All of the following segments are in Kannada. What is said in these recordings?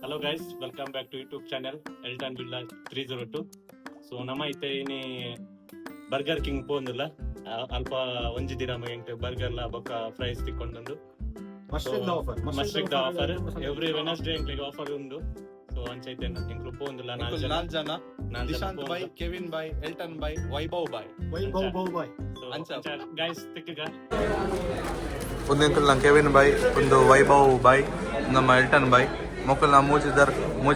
Hello guys, welcome back to YouTube channel Elton Billa 302. So ನಮ್ಮ ಇತ್ತೆ ಇನಿ ಬರ್ಗರ್ ಕಿಂಗ್ ಪೋಂದುಲ್ಲ ಅಲ್ಪ ಒಂಜಿ ದಿನ ಎಂಟು ಬರ್ಗರ್ ಲ ಬೊಕ್ಕ ಪ್ರೈಸ್ ತಿಕ್ಕೊಂಡುಂಡು ಮಸ್ಟ್ರಿಕ್ದ ಆಫರ್ ಎವ್ರಿ ವೆನಸ್ಡೇ ಎಂಕ್ಲೆಗ್ ಆಫರ್ ಉಂಡು. ಸೊ ಅಂಚೈತೆ ಎಂಕ್ಲು ಪೋಂದುಲ್ಲ ನಾಲ್ ಜನ ನಿಶಾಂತ್ ಬೈ, ಕೆವಿನ್ ಬೈ, ಎಲ್ಟನ್ ಬೈ, ವೈಭವ್ ಬೈ. ಗೈಸ್ ತಿಕ್ಕಗ ಒಂದು ಅಂಕಲ್ ನಾನು ಕೆವಿನ್ ಬೈ, ಒಂದು ವೈಭವ್ ಬೈ, ನಮ್ಮ ಎಲ್ಟನ್ ಬೈ ಮೊಕ್ಕಲ್ ನಾ ಮೂಜ್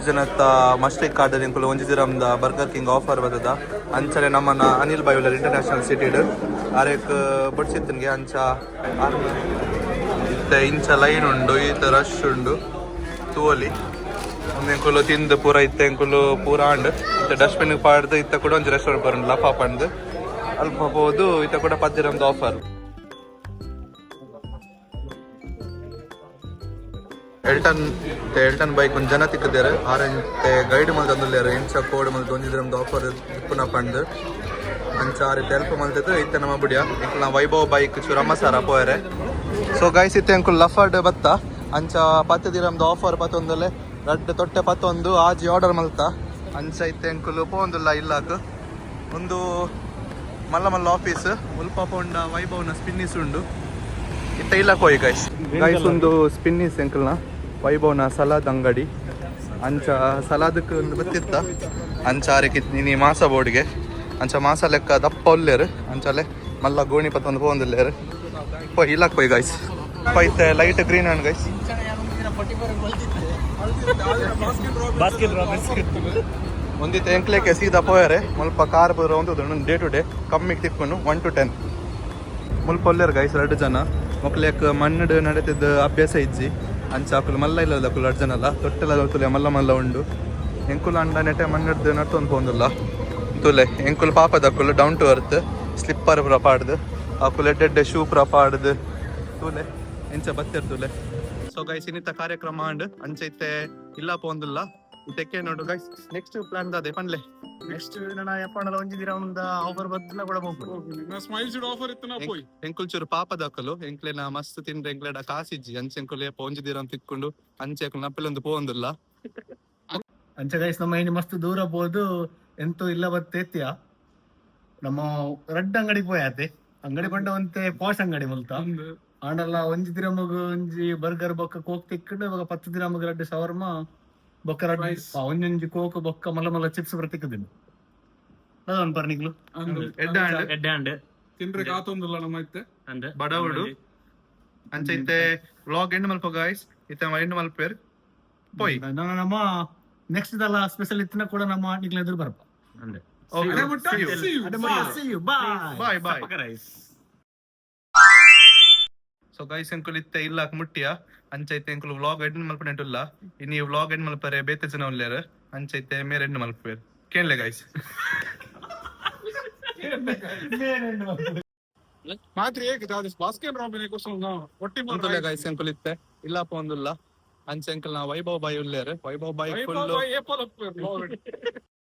ಜನತ್ತ ಮಸ್ಟಿಕ್ ಕಾರ್ಡ್ ಇಂಕುಲು ಒಂಜಿ ದಿರಮ್ದ ಬರ್ಗರ್ ಕಿಂಗ್ ಆಫರ್ ಬರ್ತದ ಅಂಚನೆ ನಮ್ಮನ್ನ ಅನಿಲ್ ಬೈ ಉಳ್ಳರ್ ಇಂಟರ್ನ್ಯಾಷನಲ್ ಸಿಟಿಡ್ ಆರೇಕ್ ಬಡ್ಸಿತ್ತನ್ಗೆ ಅಂಚ ಇತ್ತೆ ಇಂಚ ಲೈನ್ ಉಂಡು, ಈತ ರಶ್ ಉಂಡು ತೂವಲಿ ಒಂದು ಎಂಕುಲು ತಿಂದು ಪೂರ ಇತ್ತೆ ಎಂಕುಲು ಪೂರ ಆಂಡ್ ಇತ್ತೆ ಡಸ್ಟ್ಬಿನ್ ಪಾಡ್ದು ಇತ್ತ ಕೂಡ ಒಂದು ರೆಸ್ಟೋರೆಂಟ್ ಬರೋಣ ಲಫಾ ಪಂಡ್ ಅಲ್ಪ ಹೋದು ಇತ್ತ ಕೂಡ 10 ದಿರಮ್ದ ಆಫರ್. ಎಲ್ಟನ್ ಬೈಕ್ ಒಂದು ಜನ ತಿಕ್ಕಿದ್ದಾರೆ ಆರಂತೆ ಗೈಡ್ ಮಲ್ ತಂದುಲ್ಲಾರ ಇಂಚ ಕೋಡ್ ಮಲ್ ಒಂಜಿ ದಿರಮ್ದ ಆಫರ್ ಪುನಃ ಪಂಡ್ ಅಂಚ ಆರಿ ಹೆಲ್ಪ್ ಮಲ್ತಿದ್ದು ಇತ್ತೆ ನಮ್ಮ ಬುಡಿಯ ಇಂಕಲ್ ನಾ ವೈಭವ್ ಬೈಕ್ ಚೂರಮ್ಮ ಸಾರ ಪೋಯರೆ. ಸೊ ಗೈಸ್ ಇತ್ತೆ ಅಂಕುಲ್ ಲಫರ್ಡ್ ಬತ್ತ ಅಂಚ 10 ದಿರಮ್ದ ಆಫರ್ ಪತ್ತೊಂದಲೆ ರಡ್ ತೊಟ್ಟೆ ಪತ್ತೊಂದು ಆಜಿ ಆರ್ಡರ್ ಮಲ್ತ ಅಂಚ ಇತ್ತೆ ಅಂಕುಲ್ ಪೋಂದುಲ್ಲ ಇಲ್ಲಾಕ್ ಒಂದು ಮಲ್ಲ ಆಫೀಸ್ ಮುಲ್ಪ ಪೋಂಡ ವೈಭವ್ನ ಸ್ಪಿನ್ನಿಸ್ ಉಂಡು ಇತ್ತ ಇಲ್ಲಕ್ ಹೋಯ್ ಗೈಸ್ ಒಂದು ಸ್ಪಿನ್ನಿಸ್ ಅಂಕಲ್ನ ವೈಭವ್ನ ಸಲಾದ್ ಅಂಗಡಿ ಅಂಚ ಸಲಾದಕ್ಕೆ ಒಂದು ಬತ್ತಿತ್ತ ಅಂಚ ಆರಕ್ಕೆ ನೀ ಮಾಸ ಬೋರ್ಡ್ಗೆ ಅಂಚ ಮಾಸ ಲೆಕ್ಕ ದಪ್ಪ ಒಲ್ಲೇರು ಅಂಚಲೆ ಮಲ್ಲ ಗೋಣಿ ಪತ್ತೊಂದು ಪೋಂದಿಲ್ಲೇರು ಹೋಯ್ ಇಲ್ಲಕ್ ಹೋಯ್ ಗೈಸ್ ಪೈತೆ ಲೈಟ್ ಗ್ರೀನ್ ಅಂಡ್ ಗೈಸ್ ಒಂದಿತ್ತು ಎಂಕ್ಲೆಕ್ಕೆ ಸೀದಾ ಪೋಯರೆ ಮುಲ್ಪ ಕಾರ್ ಬರೋ ಒಂದು ಡೇ ಟು ಡೇ ಕಮ್ಮಿಗೆ ತಿಕ್ಕೊಂಡು 1 to 10 ಮುಲ್ಪ ಒಲ್ಲೇರು ಗೈಸ್ 2 ಜನ ಮಕ್ಳಿಗೆ ಮಣ್ಣು ನಡೀತಿದ್ದ ಅಭ್ಯಾಸ ಇಜ್ಜಿ ಅಂಚಾಕುಲು ಮಲ್ಲ ಇಲ್ಲ ಕುಲು 2 ಜನ ಅಲ್ಲ ತೊಟ್ಟೆಲ್ಲ ತುಲೆ ಮಲ್ಲ ಉಂಡು ಎಂಕುಲು ಅಂಡ ನೆಟೆ ಮಣ್ಣಡ್ದು ನಡ್ತೊಂದು ಪೋಂದಿಲ್ಲ ತುಲೆ ಎಂಕುಲು ಪಾಪದಕ್ಕುಲು ಡೌನ್ ಟು ಅರ್ತ್ ಸ್ಲಿಪ್ಪರ್ ಪುರ ಪಾಡ್ದು ಆಕುಲು ಎಡ್ಡೆ ಶೂ ಪುರ ಪಾಡ್ದು ತುಲೆ ಎಂಚ ಬತ್ತಿರ್ ತುಲೆ. ಸೊ ಗೈಸ್ ಇನ್ನಿತ್ತ ಕಾರ್ಯಕ್ರಮ ಅಂಡ್ ಅಂಚೈತೆ ಇಲ್ಲ ಪೋಂದಿಲ್ಲ ಇದಕ್ಕೆ ನೋಡು ಗೈಸ್ ನೆಕ್ಸ್ಟ್ ಪ್ಲಾನ್ ದಾದೆ ಪನ್ಲೆ ನೆಕ್ಸ್ಟ್ ನನ್ನ ಎಪ್ಪಣ್ಣಲ ಒಂಜಿ ದಿನ ಆಫರ್ ಬತ್ತಿನ ಕೂಡ ಹೋಗ್ಬೋದು ಸ್ಮೈಲ್ಸ್ ಆಫರ್ ಇತ್ತನ ಪೋಯ್ ಎಂಕುಲ್ ಚೂರು ಪಾಪದಕ್ಕಲು ಎಂಕ್ಲೆನ ಮಸ್ತ್ ತಿಂದ್ರೆ ಎಂಕ್ಲೆಡ ಕಾಸಿಜ್ಜಿ ಅಂಚೆ ಎಂಕುಲ್ ಒಂಜಿ ದಿನ ತಿಕ್ಕೊಂಡು ಅಂಚೆ ಎಂಕುಲ್ ನಪ್ಪಲೊಂದು ಪೋಂದಿಲ್ಲ ಅಂಚೆ ಗೈಸ್ ನಮ್ಮ ಇನ್ನು ಮಸ್ತ್ ದೂರ ಹೋದು ಎಂತೂ ಇಲ್ಲ ಬತ್ತೇತ್ಯ ನಮ್ಮ ರೆಡ್ ಅಂಗಡಿ ಪೋಯಾತೆ ಅಂಗಡಿ ಪಂಡ ಒಂತೆ ಪಾಶ್ ಅಂಗಡಿ ಮುಲ್ತ ಆಂಡಲ್ಲ ಒಂಜಿ ದಿನ ಮಗು ಒಂಜಿ ಬರ್ಗರ್ ಬೊಕ್ಕ ಕೋಕ್ ತಿಕ್ಕೊಂಡು ಇವಾಗ 10 ದಿನ ಮಗ 2 ಶವರ್ಮ ಬೊಕ್ಕ ಒಂಜೊಂಜಿ ಕೋಕ್ ಬೊಕ್ಕ ಮಲ್ಲ ಚಿಪ್ಸ್ ಬರ ತಿಕ್ಕದಿನ ಅದೊಂದು ಪರ್ನಿಗ್ಲು ಎಡ್ಡೆ ತಿಂದ್ರೆ ಕಾತೊಂದಿಲ್ಲ ನಮ್ಮ ಇತ್ತೆ ಅಂಡ್ ಬಡವಡು ಅಂಚ ಇತ್ತೆ ವ್ಲಾಗ್ ಎಂಡ್ ಮಲ್ಪ ಗಾಯ್ಸ್ ಇತ್ತೆ ಎಂಡ್ ಮಲ್ಪೇರ್ ಪೋಯ್ ನಮ್ಮ ನೆಕ್ಸ್ಟ್ ದಲ್ಲ ಸ್ಪೆಷಲ್ ಇತ್ತಿನ ಕೂಡ ನಮ್ಮ ನಿಗ್ಲ ಎದುರು ಬರಪ್ಪ ಬಾಯ್ ಬಾಯ್. ಸೊ ಗೈಸ್ ಎಂಕುಲ್ ಇತ್ತೆ ಇಲ್ಲಾಕ್ ಮುಟ್ಟಿಯ ಅಂಚೈತೆ ಎಂಕುಲ್ ವ್ಲಾಗ್ ಎಂಡ್ ಮಲ್ಪನೆಂಟುಲ್ಲ ಇನ್ನು ಈ ವ್ಲಾಗ್ ಎಂಡ್ ಮಲ್ಪರೆ ಬೇತೆ ಜನ ಉಲ್ಲೇರು ಅಂಚೈತೆ ಮೇರೆ ಎಂಡ್ ಮಲ್ಪೇರ್ ಕೇಳಲೆ ಗೈಸ್ ಮಾತ್ರಿ ಏಕೆ ಆದಿಸ್ ಬಾಸ್ಕೆಟ್ ರಾಬಿನೆ ಕೋಸಂ ಒಟ್ಟಿ ಅಂತಲೇ ಗೈಸ್ ಎಂಕುಲ್ ಇತ್ತೆ ಇಲ್ಲ ಪೋಂದುಲ್ಲ ಅಂಚೆ ಎಂಕುಲ್ ನಾ ವೈಭವ್ ಬಾಯ್ ಉಲ್ಲೇರು ವೈಭವ್ ಬಾಯ್ ಫುಲ್ ಏಪಲ್